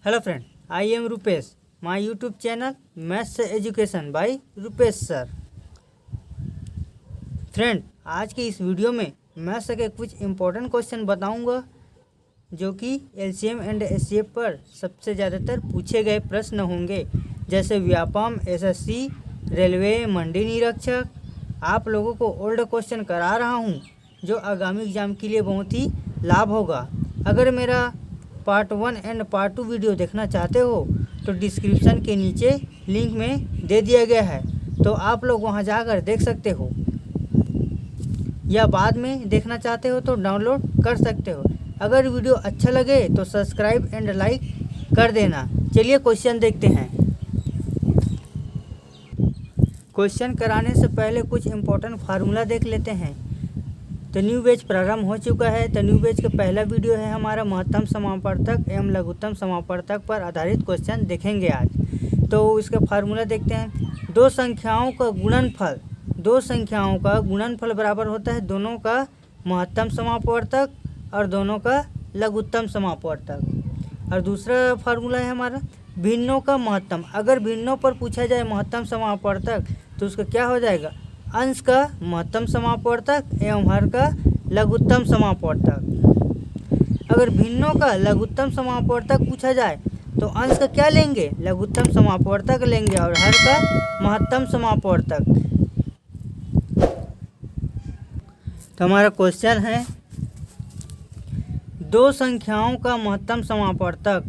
Hello friend, I am Rupesh. My YouTube channel maths education by Rupesh sir. Friend, आज के इस video में maths के कुछ इम्पोर्टेंट क्वेश्चन बताऊंगा जो कि एलसीएम एंड एचसीएफ पर सबसे ज़्यादातर पूछे गए प्रश्न होंगे, जैसे व्यापम, एसएससी, रेलवे, मंडी निरीक्षक। आप लोगों को ओल्ड क्वेश्चन करा रहा हूं जो आगामी एग्जाम के लिए बहुत ही लाभ होगा। अगर मेरा पार्ट 1 एंड पार्ट 2 वीडियो देखना चाहते हो तो डिस्क्रिप्शन के नीचे लिंक में दे दिया गया है, तो आप लोग वहां जाकर देख सकते हो, या बाद में देखना चाहते हो तो डाउनलोड कर सकते हो। अगर वीडियो अच्छा लगे तो सब्सक्राइब एंड लाइक कर देना। चलिए क्वेश्चन देखते हैं। क्वेश्चन कराने से पहले कुछ इम्पोर्टेंट फार्मूला देख लेते हैं। तो न्यू बैच प्रारंभ हो चुका है। तो न्यू बैच का पहला वीडियो है हमारा महत्तम समापवर्तक एवं लघुत्तम समापवर्तक पर आधारित क्वेश्चन देखेंगे आज। तो इसका फार्मूला देखते हैं। दो संख्याओं का गुणनफल बराबर होता है दोनों का महत्तम समापवर्तक और दोनों का लघुत्तम समापवर्तक। और दूसरा फार्मूला है हमारा भिन्नों का महत्तम। अगर भिन्नों पर पूछा जाए महत्तम समापवर्तक तो उसका क्या हो जाएगा, अंश का महत्तम समापवर्तक एवं हर का लघुत्तम समापवर्तक। अगर भिन्नों का लघुत्तम समापवर्तक पूछा जाए तो अंश का क्या लेंगे, लघुत्तम समापवर्तक लेंगे, और हर का महत्तम समापवर्तक। तो हमारा क्वेश्चन है दो संख्याओं का महत्तम समापवर्तक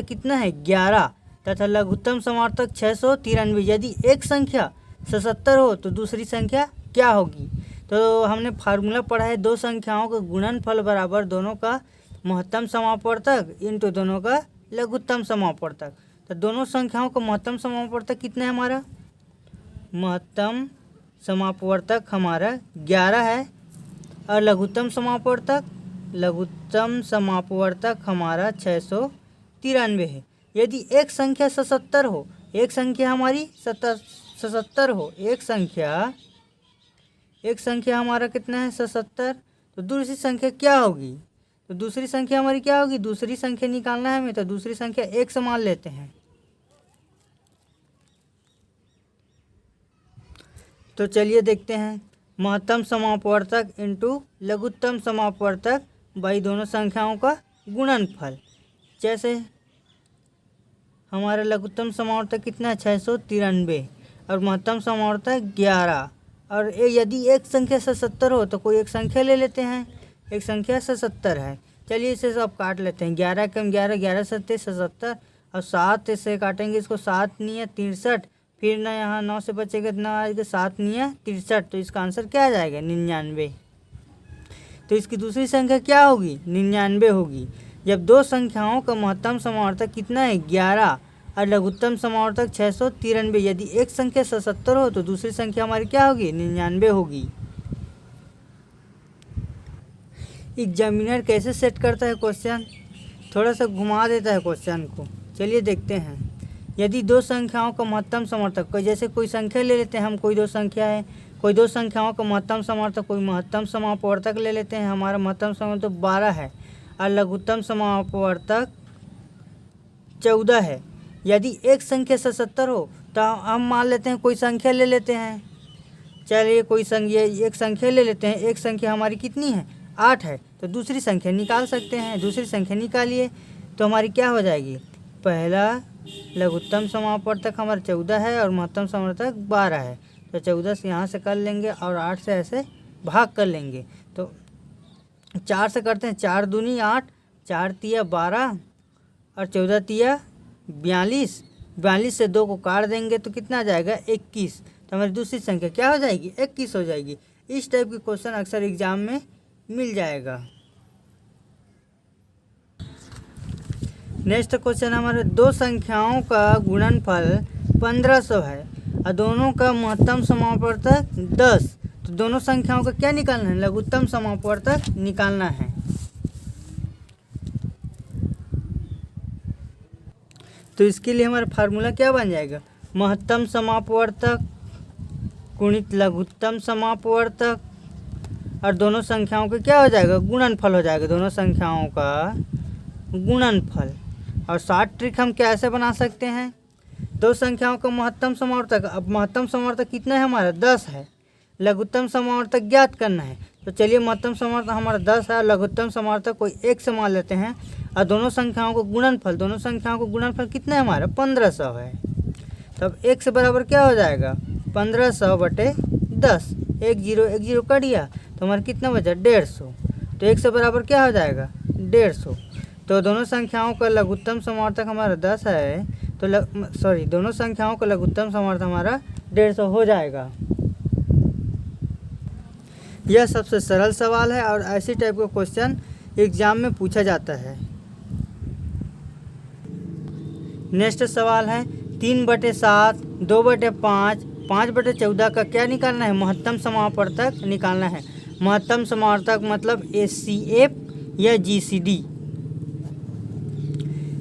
कितना है, 11 तथा लघुत्तम समापवर्तक 693। यदि एक संख्या 77 हो तो दूसरी संख्या क्या होगी। तो हमने फार्मूला पढ़ा है दो संख्याओं का गुणनफल बराबर दोनों का महत्तम समापवर्तक इंटू दोनों का लघुत्तम समापवर्तक। तो दोनों संख्याओं का महत्तम समापवर्तक कितना है, हमारा महत्तम समापवर्तक हमारा 11 है, और लघुत्तम समापवर्तक हमारा 693 है। यदि एक संख्या 77 हो, एक संख्या हमारी 77 हो, एक संख्या हमारा कितना है 77, तो दूसरी संख्या क्या होगी, तो दूसरी संख्या हमारी क्या होगी, दूसरी संख्या निकालना है हमें, तो दूसरी संख्या 1 से मान लेते हैं। तो चलिए देखते हैं महत्तम समापवर्तक इंटू लघुत्तम समापवर्तक बाई दोनों संख्याओं का गुणनफल। जैसे हमारा लघुत्तम समापवर्तक कितना है 693 और महत्तम समापवर्तक 11, और यदि एक संख्या 77 हो तो कोई एक संख्या ले लेते हैं। एक संख्या 77 है, चलिए इसे सब काट लेते हैं। 11 कम 11, 11 सत्ते 77, और 7 से काटेंगे इसको, 7 निया 63, फिर ना यहाँ 9 से बचेगा ना आएगा 7 निया 63, तो इसका आंसर क्या आ जाएगा 99। तो इसकी दूसरी संख्या क्या होगी, 99 होगी। जब दो संख्याओं का महत्तम समापवर्तक कितना है 11 और लघुत्तम समापवर्तक 693, यदि एक संख्या 77 हो तो दूसरी संख्या हमारी क्या होगी 99 होगी। एग्जामिनर कैसे सेट करता है क्वेश्चन, थोड़ा सा घुमा देता है क्वेश्चन को। चलिए देखते हैं। यदि दो संख्याओं का महत्तम समापवर्तक, जैसे कोई संख्या ले लेते हैं हम, कोई दो संख्या है, कोई दो संख्याओं का महत्तम समापवर्तक, कोई महत्तम समापवर्तक ले लेते हैं। हमारा महत्तम समापवर्तक 12 है और लघुत्तम समापवर्तक 14 है। यदि एक संख्या 77 हो तो हम मान लेते हैं कोई संख्या ले लेते हैं। चलिए कोई संख्या, एक संख्या ले लेते हैं। एक संख्या हमारी कितनी है 8 है, तो दूसरी संख्या निकाल सकते हैं। दूसरी संख्या निकालिए तो हमारी क्या हो जाएगी, पहला लघुत्तम समापवर्तक हमारा 14 है और महत्तम समापवर्तक 12 है, तो 14 से यहाँ से कर लेंगे और 8 से ऐसे भाग कर लेंगे। तो 4 से करते हैं, 4 दूनी 8, 4 तिया 12 और 14 तिया 42, 42 से 2 को काट देंगे तो कितना आ जाएगा 21, तो हमारी दूसरी संख्या क्या हो जाएगी 21 हो जाएगी। इस टाइप के क्वेश्चन अक्सर एग्जाम में मिल जाएगा। नेक्स्ट क्वेश्चन हमारे दो संख्याओं का गुणनफल 1500 है और दोनों का महत्तम समापवर्तक 10, तो दोनों संख्याओं का क्या निकालना है, लघुत्तम समापवर्तक निकालना है। तो इसके लिए हमारा फार्मूला क्या बन जाएगा, महत्तम समापवर्तक गुणित लघुत्तम समापवर्तक और दोनों संख्याओं का क्या हो जाएगा गुणनफल हो जाएगा। दोनों संख्याओं का गुणनफल। और शॉर्ट ट्रिक हम कैसे बना सकते हैं, दो संख्याओं का महत्तम समावर्तक, अब महत्तम समावर्तक कितना है हमारा 10 है, लघुत्तम समावर्तक ज्ञात करना है। तो चलिए महत्तम समावर्तक हमारा 10 है, लघुत्तम समावर्तक कोई एक से मान लेते हैं और दोनों संख्याओं को गुणनफल, दोनों संख्याओं को गुणनफल कितना है हमारा 1500 है। तब एक से बराबर क्या हो जाएगा 1500/10, 1 0 कट गया तो हमारा कितना बचा 150। तो एक से बराबर क्या हो जाएगा 150। तो दोनों संख्याओं का लघुत्तम समावर्तक हमारा 10 है, तो दोनों संख्याओं का लघुत्तम समावर्तक हमारा 150 हो जाएगा। यह सबसे सरल सवाल है और ऐसी टाइप का क्वेश्चन एग्जाम में पूछा जाता है। नेक्स्ट सवाल है 3/7, 2/5, 5/14 का क्या निकालना है, महत्तम समावर्तक निकालना है। महत्तम समावर्तक मतलब HCF या GCD।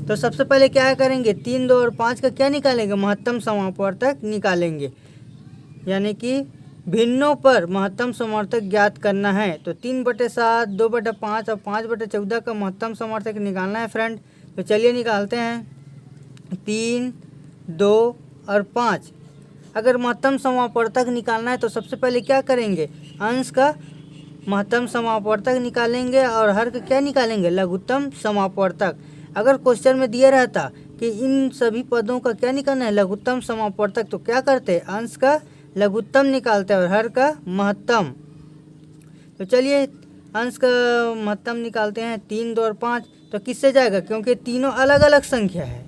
तो सबसे पहले क्या करेंगे 3, 2 और 5 का क्या निकालेंगे, महत्तम समावर्तक निकालेंगे, यानी कि भिन्नों पर महत्तम समावर्तक ज्ञात करना है। तो 3/7, 2/5 और 5/14 का महत्तम समावर्तक निकालना है फ्रेंड। तो चलिए निकालते हैं 3, 2 और 5। अगर महत्तम समावर्तक निकालना है तो सबसे पहले क्या करेंगे, अंश का महत्तम समावर्तक निकालेंगे और हर का क्या निकालेंगे, लघुत्तम समावर्तक। अगर क्वेश्चन में दिया रहता कि इन सभी पदों का क्या निकालना है, लघुत्तम समावर्तक, तो क्या करते, अंश का लघुत्तम निकालते और हर का महत्तम। तो चलिए अंश का महत्तम निकालते हैं 3, 2 और 5। तो किससे जाएगा, क्योंकि तीनों अलग अलग संख्या है,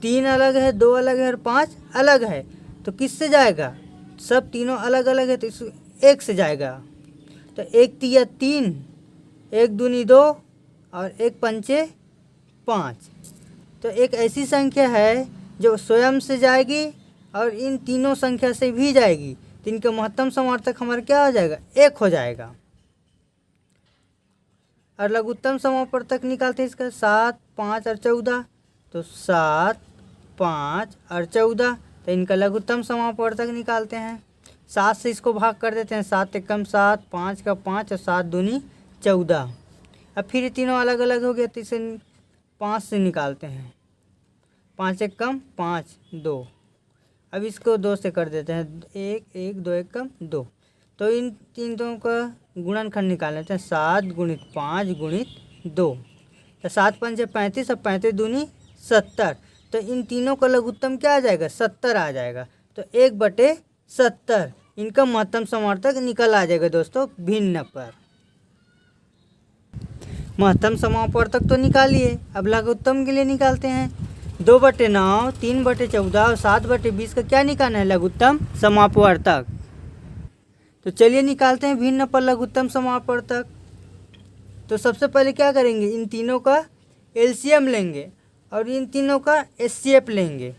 3 अलग है, 2 अलग है और 5 अलग है, तो किससे जाएगा, सब तीनों अलग अलग है तो इस 1 से जाएगा। तो 1 तिया 3, 1 दूनी 2 और 1 पंचे 5। तो एक ऐसी संख्या है जो स्वयं से जाएगी और इन तीनों संख्या से भी जाएगी, तो इनका महत्तम समावर्तक हमारा क्या हो जाएगा 1 हो जाएगा। और लघुत्तम समावर्तक निकालते हैं इसका 7, 5 और 14। तो 7, 5 और 14, तो इनका लघुत्तम समावर्तक निकालते हैं। 7 से इसको भाग कर देते हैं, 7 एकम 7, 5 का 5 और 7 दूनी 14। अब फिर ये तीनों अलग अलग हो गया तो इसे 5 से निकालते हैं, 5 एकम 5, 2। अब इसको 2 से कर देते हैं, 1 1 2 एकम 2। तो इन तीनों का गुणनखंड निकाल लेते हैं, 7 × 5 × 2। तो 7 पंचे 35 और 35 दूनी 70। तो इन तीनों का लघुत्तम क्या आ जाएगा 70 आ जाएगा। तो 1/70 इनका महत्तम समावर्तक निकल आ जाएगा दोस्तों भिन्न पर। महत्तम समावर्तक तो निकालिए, अब लघुत्तम के लिए निकालते हैं 2/9, 3/14 और 7/20 का क्या निकालना है, लघुत्तम समावर्तक। तो चलिए निकालते हैं भिन्न पर लघुत्तम समावर्तक। तो सबसे पहले क्या करेंगे, इन तीनों का LCM लेंगे और इन तीनों का HCF लेंगे।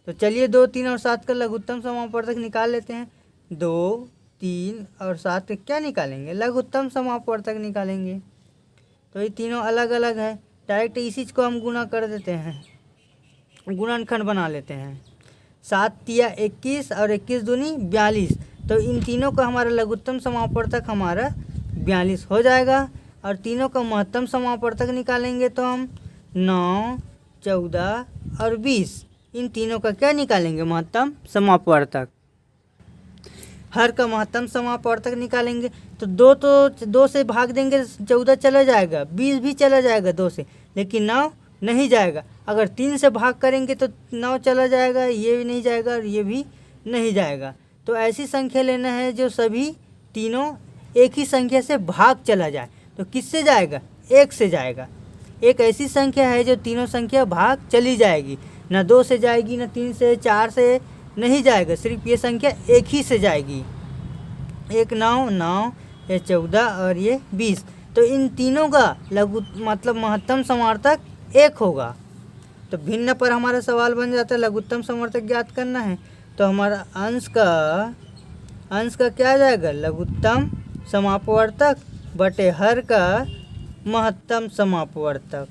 तो चलिए 2, 3 और 7 का लघुत्तम समावर्तक निकाल लेते हैं। 2, 3 और 7 का क्या निकालेंगे, लघुत्तम समावर्तक निकालेंगे। तो ये तीनों अलग अलग है, डायरेक्ट इसी को हम गुणा कर देते हैं, गुणनखंड बना लेते हैं। 7 तिया 21 और 21 दूनी 42। तो इन तीनों का हमारा लघुत्तम समावर्तक हमारा 42 हो जाएगा। और तीनों का महत्तम समावर्तक निकालेंगे तो हम 9, 14 और 20, इन तीनों का क्या निकालेंगे, महत्तम समावर्तक। हर का महत्तम समावर्तक निकालेंगे तो 2 से भाग देंगे 14 चला जाएगा, 20 भी चला जाएगा 2 से, लेकिन 9 नहीं जाएगा। अगर 3 से भाग करेंगे तो 9 चला जाएगा, ये भी नहीं जाएगा और ये भी नहीं जाएगा। तो ऐसी संख्या लेना है जो सभी तीनों एक ही संख्या से भाग चला जाए। तो किससे जाएगा, 1 से जाएगा। एक ऐसी संख्या है जो तीनों संख्या भाग चली जाएगी, ना 2 से जाएगी, ना 3 से, 4 से नहीं जाएगा, सिर्फ ये संख्या एक ही से जाएगी। 1 9, 9, ये 14 और ये 20। तो इन तीनों का मतलब महत्तम समावर्तक 1 होगा। तो भिन्न पर हमारा सवाल बन जाता है लघुत्तम समावर्तक ज्ञात करना है। तो हमारा अंश का क्या आ जाएगा, लघुत्तम समावर्तक बटे हर का महत्तम समावर्तक।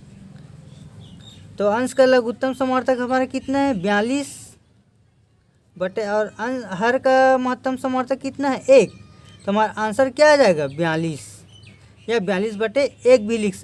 तो अंश का लघुत्तम समावर्तक हमारा कितना है 42 बटे, और हर का महत्तम समावर्तक कितना है 1। तो हमारा आंसर क्या आ जाएगा 42 या 42/1 भी लिख सकते।